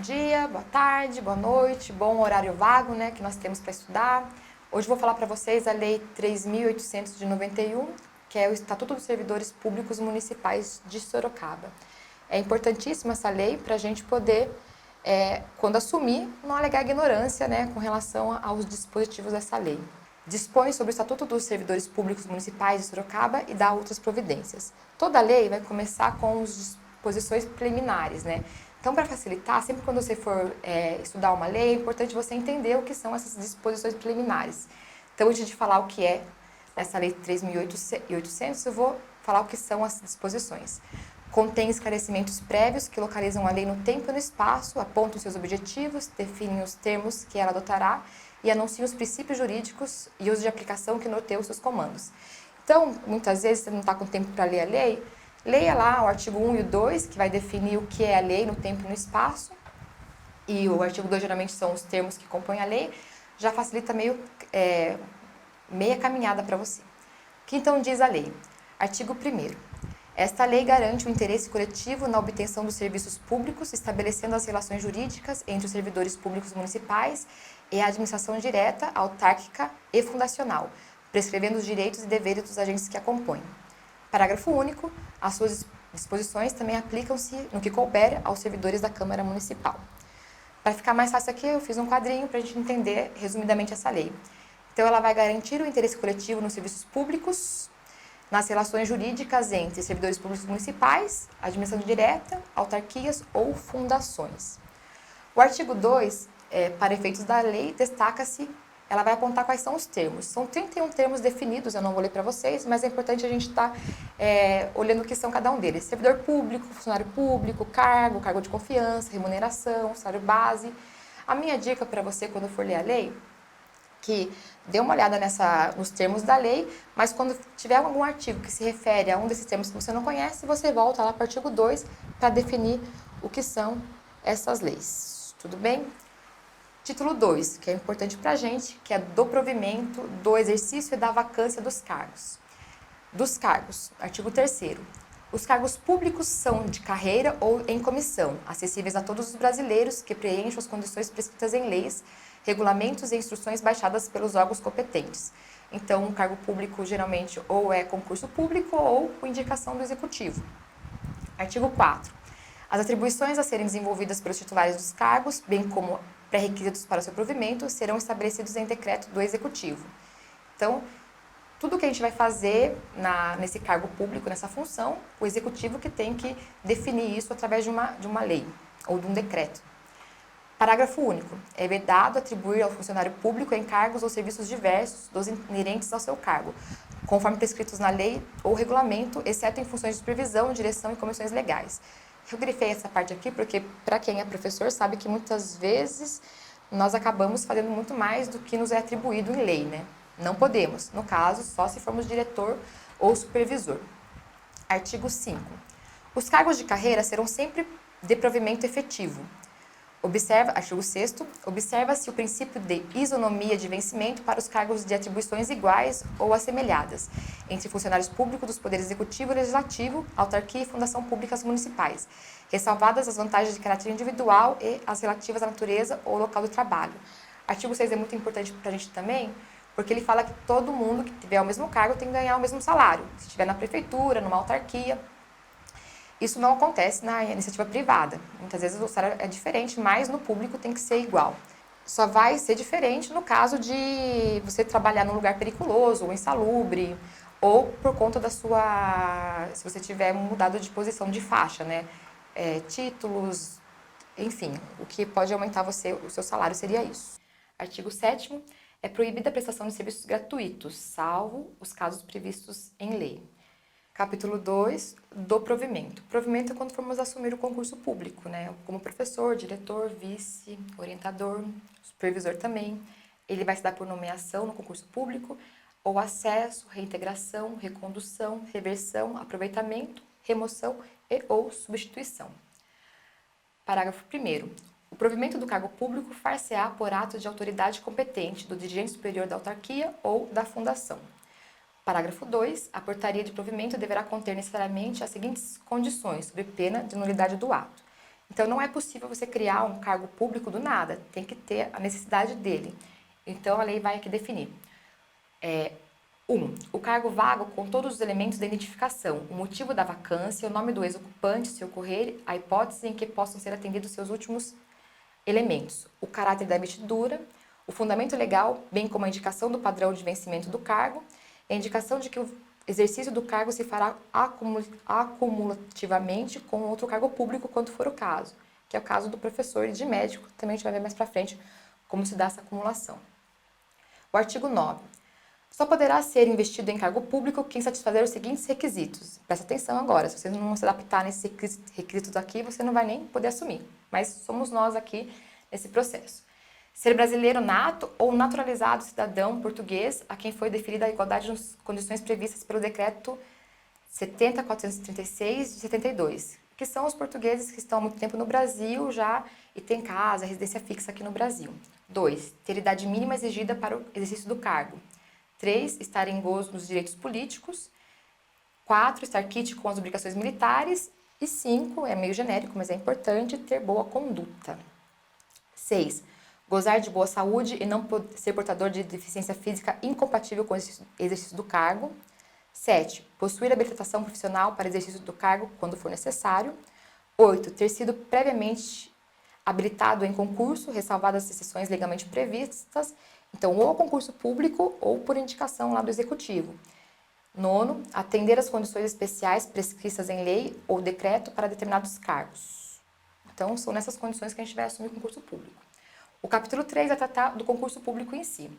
dia, boa tarde, boa noite, bom horário vago, né, que nós temos para estudar. Hoje vou falar para vocês a Lei 3.800 de 91, que é o Estatuto dos Servidores Públicos Municipais de Sorocaba. É importantíssima essa lei para a gente poder, quando assumir, não alegar ignorância, né, com relação aos dispositivos dessa lei. Dispõe sobre o Estatuto dos Servidores Públicos Municipais de Sorocaba e dá outras providências. Toda a lei vai começar com as disposições preliminares, né? Então, para facilitar, sempre quando você for estudar uma lei, é importante você entender o que são essas disposições preliminares. Então, antes de falar o que é essa Lei 3.800, eu vou falar o que são as disposições. Contém esclarecimentos prévios que localizam a lei no tempo e no espaço, apontam seus objetivos, definem os termos que ela adotará e anunciam os princípios jurídicos e os de aplicação que norteiam os seus comandos. Então, muitas vezes você não está com tempo para ler a lei, leia lá o artigo 1 e o 2, que vai definir o que é a lei no tempo e no espaço. E o artigo 2 geralmente são os termos que compõem a lei. Já facilita meia caminhada para você. O que então diz a lei? Artigo 1º. Esta lei garante o interesse coletivo na obtenção dos serviços públicos, estabelecendo as relações jurídicas entre os servidores públicos municipais e a administração direta, autárquica e fundacional, prescrevendo os direitos e deveres dos agentes que a compõem. Parágrafo único. As suas disposições também aplicam-se no que couber aos servidores da Câmara Municipal. Para ficar mais fácil aqui, eu fiz um quadrinho para a gente entender resumidamente essa lei. Então, ela vai garantir o interesse coletivo nos serviços públicos, nas relações jurídicas entre servidores públicos municipais, administração direta, autarquias ou fundações. O artigo 2, para efeitos da lei, destaca-se, ela vai apontar quais são os termos. São 31 termos definidos, eu não vou ler para vocês, mas é importante a gente estar olhando o que são cada um deles. Servidor público, funcionário público, cargo de confiança, remuneração, salário base. A minha dica para você, quando for ler a lei, que dê uma olhada nos termos da lei, mas quando tiver algum artigo que se refere a um desses termos que você não conhece, você volta lá para o artigo 2 para definir o que são essas leis. Tudo bem? Título 2, que é importante para a gente, que é do provimento, do exercício e da vacância dos cargos. Dos cargos, artigo 3º. Os cargos públicos são de carreira ou em comissão, acessíveis a todos os brasileiros que preencham as condições prescritas em leis, regulamentos e instruções baixadas pelos órgãos competentes. Então, o cargo público geralmente ou é concurso público ou por indicação do executivo. Artigo 4. As atribuições a serem desenvolvidas pelos titulares dos cargos, bem como pré-requisitos para o seu provimento, serão estabelecidos em decreto do executivo. Então, tudo que a gente vai fazer nesse cargo público, nessa função, o executivo que tem que definir isso através de uma lei ou de um decreto. Parágrafo único. É vedado atribuir ao funcionário público encargos ou serviços diversos dos inerentes ao seu cargo, conforme prescritos na lei ou regulamento, exceto em funções de supervisão, direção e comissões legais. Eu grifei essa parte aqui porque, para quem é professor, sabe que muitas vezes nós acabamos fazendo muito mais do que nos é atribuído em lei, né? Não podemos, no caso, só se formos diretor ou supervisor. Artigo 5. Os cargos de carreira serão sempre de provimento efetivo. Artigo 6º, observa-se o princípio de isonomia de vencimento para os cargos de atribuições iguais ou assemelhadas entre funcionários públicos dos poderes executivo e legislativo, autarquia e fundação públicas municipais, ressalvadas as vantagens de caráter individual e as relativas à natureza ou local do trabalho. Artigo 6 é muito importante para a gente também, porque ele fala que todo mundo que tiver o mesmo cargo tem que ganhar o mesmo salário, se estiver na prefeitura, numa autarquia. Isso não acontece na iniciativa privada. Muitas vezes o salário é diferente, mas no público tem que ser igual. Só vai ser diferente no caso de você trabalhar num lugar periculoso ou insalubre, ou por conta se você tiver mudado de posição de faixa, né? Títulos, enfim, o que pode aumentar o seu salário seria isso. Artigo 7º. É proibida a prestação de serviços gratuitos, salvo os casos previstos em lei. Capítulo 2, do provimento. Provimento é quando formos assumir o concurso público, né? Como professor, diretor, vice, orientador, supervisor também. Ele vai se dar por nomeação no concurso público, ou acesso, reintegração, recondução, reversão, aproveitamento, remoção e ou substituição. Parágrafo 1º. O provimento do cargo público far-se-á por ato de autoridade competente do dirigente superior da autarquia ou da fundação. Parágrafo 2. A portaria de provimento deverá conter necessariamente as seguintes condições, sob pena de nulidade do ato. Então, não é possível você criar um cargo público do nada, tem que ter a necessidade dele. Então, a lei vai aqui definir. 1. O cargo vago com todos os elementos da identificação, o motivo da vacância, o nome do ex-ocupante, se ocorrer, a hipótese em que possam ser atendidos seus últimos elementos, o caráter da investidura, o fundamento legal, bem como a indicação do padrão de vencimento do cargo, a indicação de que o exercício do cargo se fará acumulativamente com outro cargo público, quando for o caso, que é o caso do professor e de médico, também a gente vai ver mais para frente como se dá essa acumulação. O artigo 9. Só poderá ser investido em cargo público quem satisfazer os seguintes requisitos. Presta atenção agora, se você não se adaptar nesses requisitos aqui, você não vai nem poder assumir. Mas somos nós aqui nesse processo. Ser brasileiro nato ou naturalizado cidadão português a quem foi deferida a igualdade nas condições previstas pelo decreto 70.436 de 72, que são os portugueses que estão há muito tempo no Brasil já e têm casa, residência fixa aqui no Brasil. 2. Ter idade mínima exigida para o exercício do cargo. 3. Estar em gozo nos direitos políticos. 4. Estar quite com as obrigações militares. E 5, é meio genérico, mas é importante, ter boa conduta. 6. Gozar de boa saúde e não ser portador de deficiência física incompatível com o exercício do cargo. 7. Possuir habilitação profissional para exercício do cargo quando for necessário. 8. Ter sido previamente habilitado em concurso, ressalvadas as exceções legalmente previstas, então ou concurso público ou por indicação lá do executivo. 9. Atender às condições especiais prescritas em lei ou decreto para determinados cargos. Então, são nessas condições que a gente vai assumir o concurso público. O capítulo 3 vai tratar do concurso público em si.